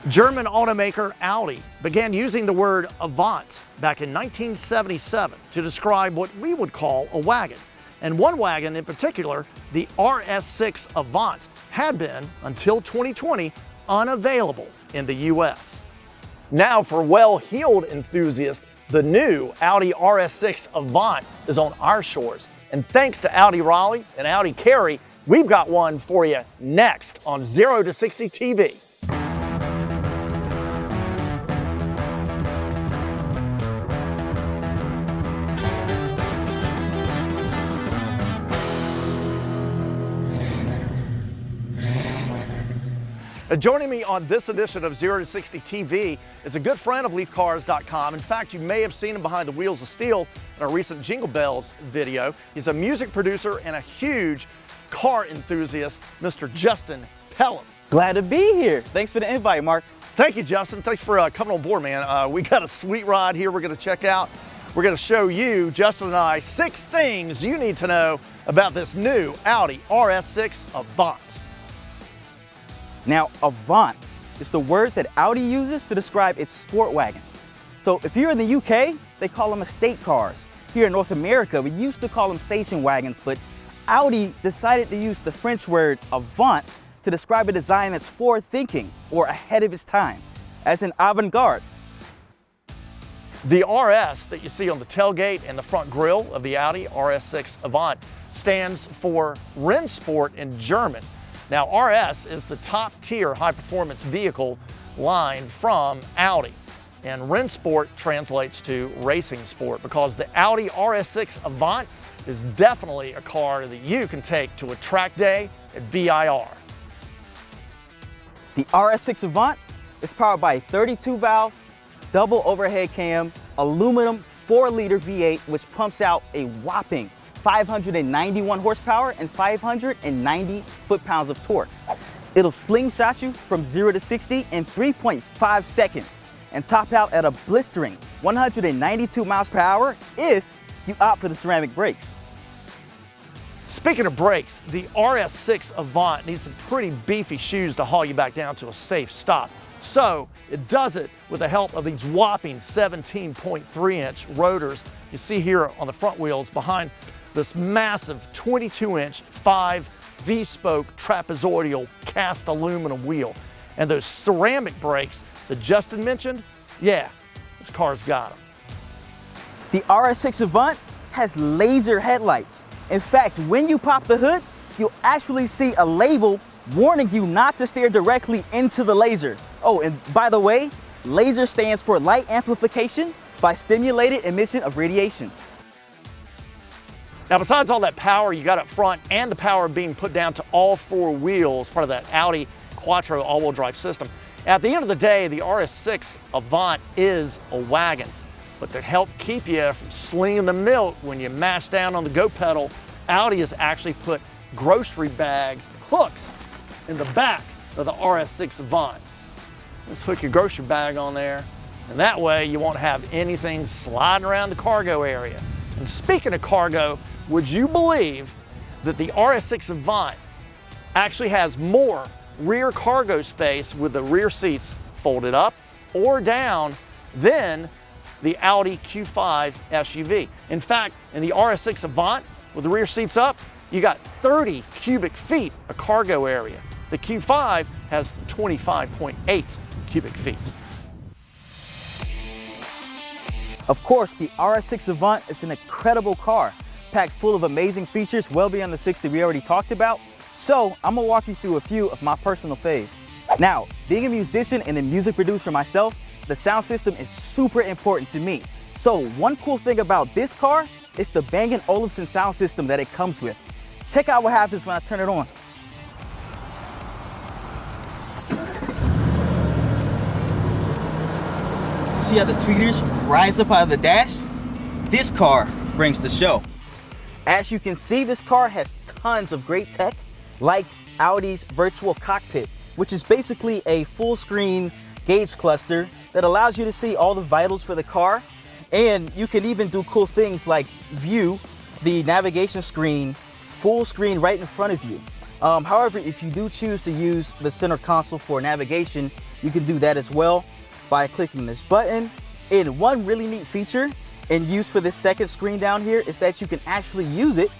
German automaker Audi began using the word Avant back in 1977 to describe what we would call a wagon. And one wagon in particular, the RS6 Avant, had been, until 2020, unavailable in the US. Now for well-heeled enthusiasts, the new Audi RS6 Avant is on our shores. And thanks to Audi Raleigh and Audi Cary, we've got one for you next on 0 to 60 TV. Joining me on this edition of 0 to 60 TV is a good friend of LeithCars.com. In fact, you may have seen him behind the wheels of steel in our recent Jingle Bells video. He's a music producer and a huge car enthusiast, Mr. Justin Pelham. Glad to be here. Thanks for the invite, Mark. Thank you, Justin. Thanks for coming on board, man. We got a sweet ride here we're going to check out. We're going to show you, Justin and I, 6 things you need to know about this new Audi RS6 Avant. Now, Avant is the word that Audi uses to describe its sport wagons. So if you're in the UK, they call them estate cars. Here in North America, we used to call them station wagons, but Audi decided to use the French word Avant to describe a design that's forward-thinking or ahead of its time, as in avant-garde. The RS that you see on the tailgate and the front grille of the Audi RS6 Avant stands for Rennsport in German. Now, RS is the top tier high-performance vehicle line from Audi, and Rennsport translates to racing sport because the Audi RS6 Avant is definitely a car that you can take to a track day at VIR. The RS6 Avant is powered by a 32-valve, double overhead cam, aluminum 4-liter V8, which pumps out a whopping 591 horsepower and 590 foot-pounds of torque. It'll slingshot you from 0 to 60 in 3.5 seconds and top out at a blistering 192 miles per hour if you opt for the ceramic brakes. Speaking of brakes, the RS6 Avant needs some pretty beefy shoes to haul you back down to a safe stop. So it does it with the help of these whopping 17.3-inch rotors you see here on the front wheels behind this massive 22-inch 5 V-spoke trapezoidal cast aluminum wheel. And those ceramic brakes that Justin mentioned, yeah, this car's got them. The RS6 Avant has laser headlights. In fact, when you pop the hood, you'll actually see a label warning you not to stare directly into the laser. Oh, and by the way, laser stands for light amplification by stimulated emission of radiation. Now, besides all that power you got up front and the power being put down to all 4 wheels, part of that Audi Quattro all-wheel drive system, at the end of the day, the RS6 Avant is a wagon. But to help keep you from slinging the milk when you mash down on the go pedal, Audi has actually put grocery bag hooks in the back of the RS6 Avant. Just hook your grocery bag on there, and that way you won't have anything sliding around the cargo area. And speaking of cargo, would you believe that the RS6 Avant actually has more rear cargo space with the rear seats folded up or down than the Audi Q5 SUV? In fact, in the RS6 Avant, with the rear seats up, you got 30 cubic feet of cargo area. The Q5 has 25.8 cubic feet. Of course, the RS6 Avant is an incredible car, packed full of amazing features well beyond the 6 that we already talked about. So I'm gonna walk you through a few of my personal faves. Now, being a musician and a music producer myself, the sound system is super important to me. So one cool thing about this car is the Bang & Olufsen sound system that it comes with. Check out what happens when I turn it on. See how the tweeters rise up out of the dash? This car brings the show. As you can see, this car has tons of great tech, like Audi's virtual cockpit, which is basically a full screen gauge cluster that allows you to see all the vitals for the car. And you can even do cool things like view the navigation screen full screen right in front of you. However, if you do choose to use the center console for navigation, you can do that as well by clicking this button. And one really neat feature and use for this second screen down here is that you can actually use it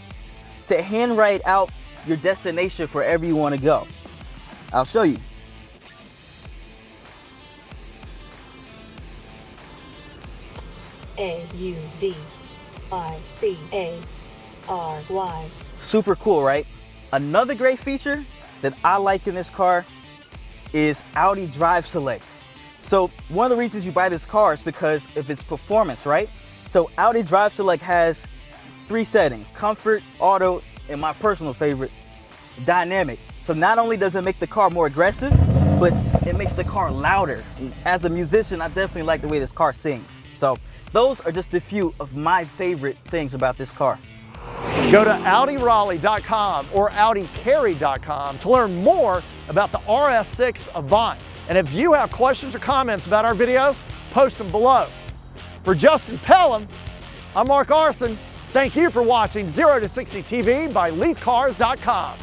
to handwrite out your destination for wherever you want to go. I'll show you. AUDICARY. Super cool, right? Another great feature that I like in this car is Audi Drive Select. So one of the reasons you buy this car is because of its performance, right? So Audi Drive Select has 3 settings: comfort, auto, and my personal favorite, dynamic. So not only does it make the car more aggressive, but it makes the car louder. As a musician, I definitely like the way this car sings. So those are just a few of my favorite things about this car. Go to AudiRaleigh.com or AudiCarry.com to learn more about the RS6 Avant. And if you have questions or comments about our video, post them below. For Justin Pelham, I'm Mark Arson. Thank you for watching 0 to 60 TV by LeithCars.com.